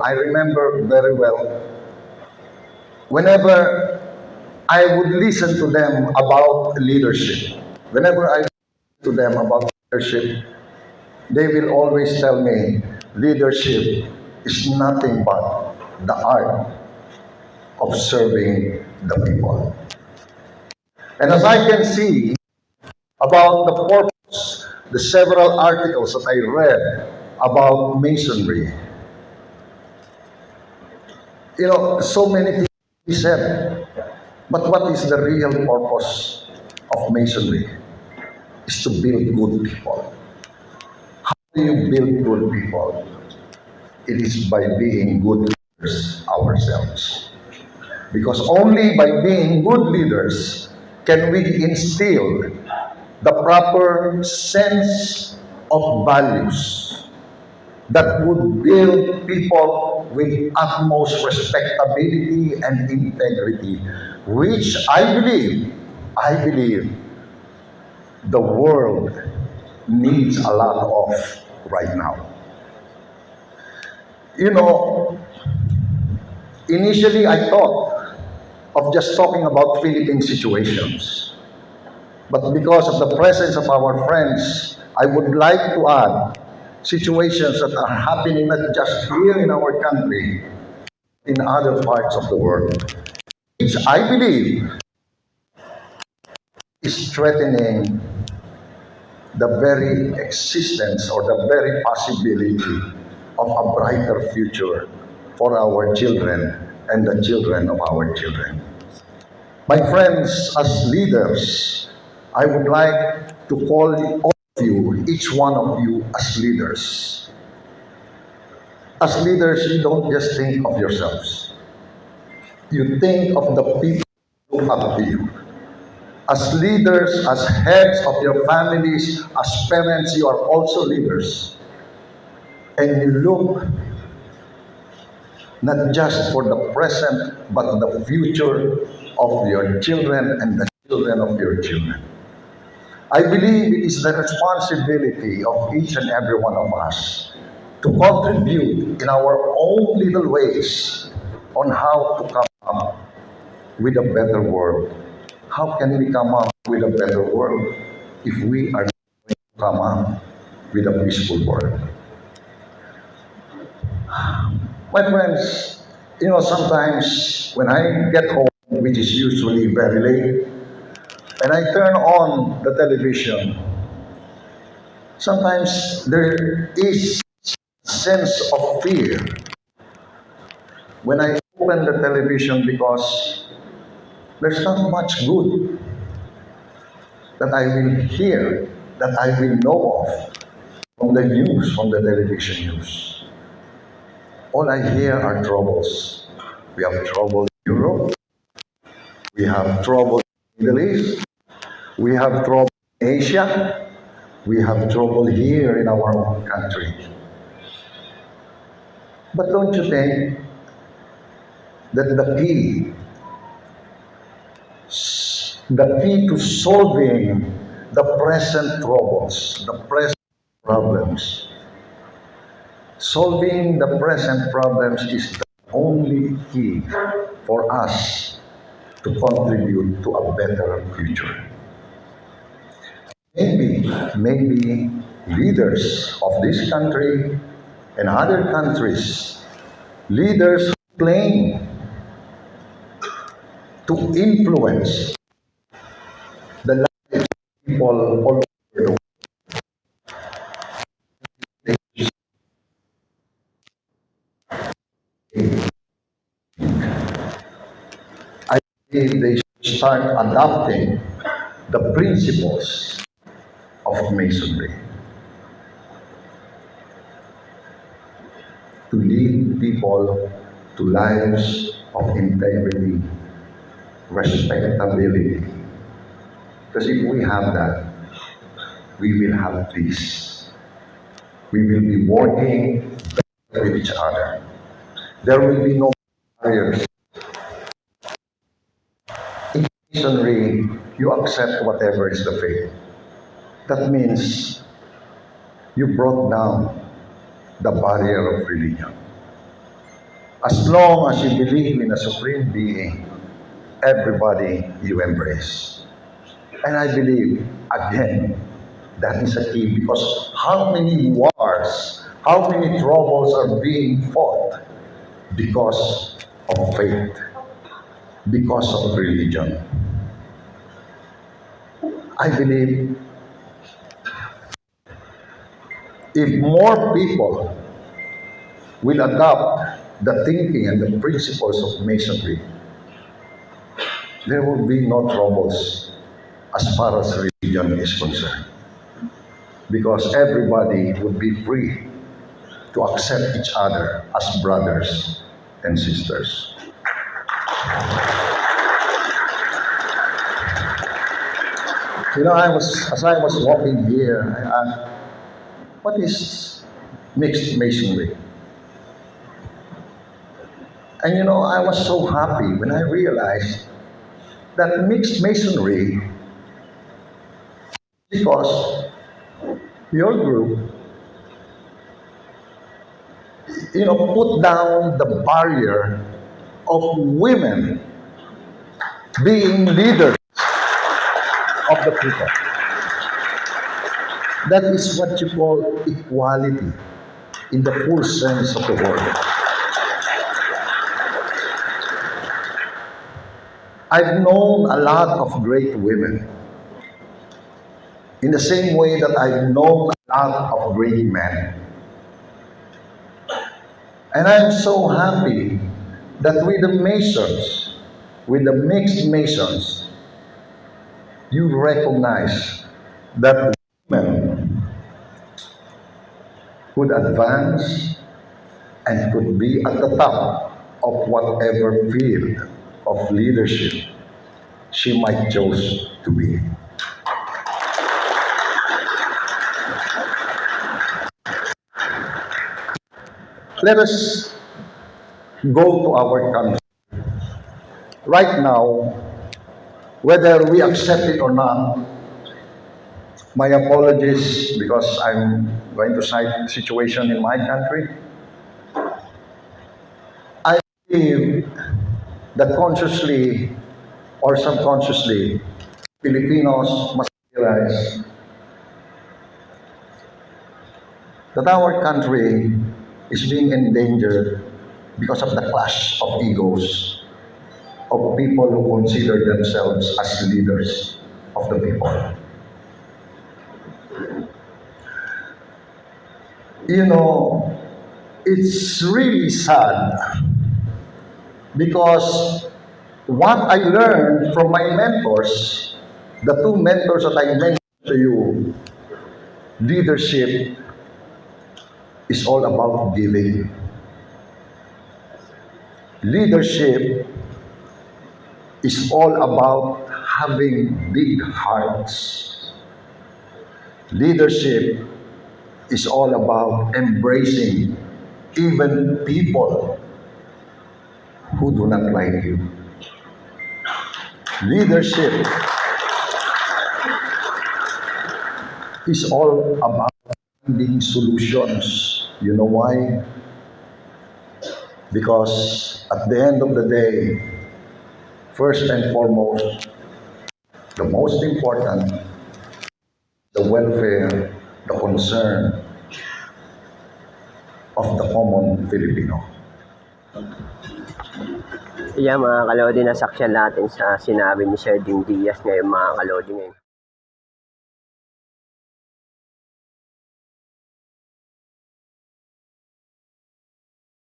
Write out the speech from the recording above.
I remember very well whenever I would listen to them about leadership. Whenever I listen to them about leadership, they will always tell me leadership is nothing but the art of serving the people. And as I can see about the purpose, the several articles that I read about masonry, so many things we said. But what is the real purpose of masonry? Is to build good people. How do you build good people? It is by being good leaders ourselves. Because only by being good leaders can we instill the proper sense of values that would build people with utmost respectability and integrity, which I believe the world needs a lot of right now. You know, initially I thought of just talking about Philippine situations. But because of the presence of our friends, I would like to add situations that are happening not just here in our country, in other parts of the world, which I believe is threatening the very existence or the very possibility of a brighter future for our children and the children of our children. My friends, as leaders, I would like to call all of you, each one of you, as leaders. As leaders, you don't just think of yourselves. You think of the people who look up to you. As leaders, as heads of your families, as parents, you are also leaders. And you look not just for the present, but the future of your children and the children of your children. I believe it is the responsibility of each and every one of us to contribute in our own little ways on how to come up with a better world. How can we come up with a better world if we are not going to come up with a peaceful world? My friends, sometimes when I get home, which is usually very late, and I turn on the television, sometimes there is a sense of fear when I open the television because there's not much good that I will hear, that I will know of from the news, from the television news. All I hear are troubles. We have trouble in Europe. We have trouble in the Middle East. We have trouble in Asia. We have trouble here in our own country. But don't you think that the key to solving the present troubles, the present problems, solving the present problems is the only key for us to contribute to a better future. Maybe leaders of this country and other countries, leaders who claim to influence the lives of people all over the world. I think they should start adopting the principles of Masonry to lead people to lives of integrity, respectability. Because if we have that, we will have peace. We will be working with each other. There will be no barriers Masonry, you accept whatever is the faith. That means you brought down the barrier of religion. As long as you believe in a supreme being, everybody you embrace. And I believe, again, that is a key because how many wars, how many troubles are being fought because of faith, because of religion. I believe if more people will adopt the thinking and the principles of Masonry, there will be no troubles as far as religion is concerned. Because everybody would be free to accept each other as brothers and sisters. You know, as I was walking here, I asked, what is mixed masonry? And you know, I was so happy when I realized that mixed masonry, because your group, you know, put down the barrier of women being leaders of the people. That is what you call equality in the full sense of the word. I've known a lot of great women in the same way that I've known a lot of great men. And I'm so happy that with the Masons, with the mixed Masons, you recognize that women could advance and could be at the top of whatever field of leadership she might choose to be. Let us go to our country. Right now, whether we accept it or not, my apologies because I'm going to cite the situation in my country. I believe that consciously or subconsciously, Filipinos must realize that our country is being endangered because of the clash of egos of people who consider themselves as leaders of the people. You know, it's really sad because what I learned from my mentors, the two mentors that I mentioned to you, leadership is all about giving. Leadership is all about having big hearts. Leadership is all about embracing even people who do not like you. Leadership is all about finding solutions. You know why? Because at the end of the day, first and foremost, the most important, the welfare, the concern of the common Filipino. Yan mga kalodi, nasaksyan natin sa sinabi ni Sir Diaz ngayon mga kalodi ngayon.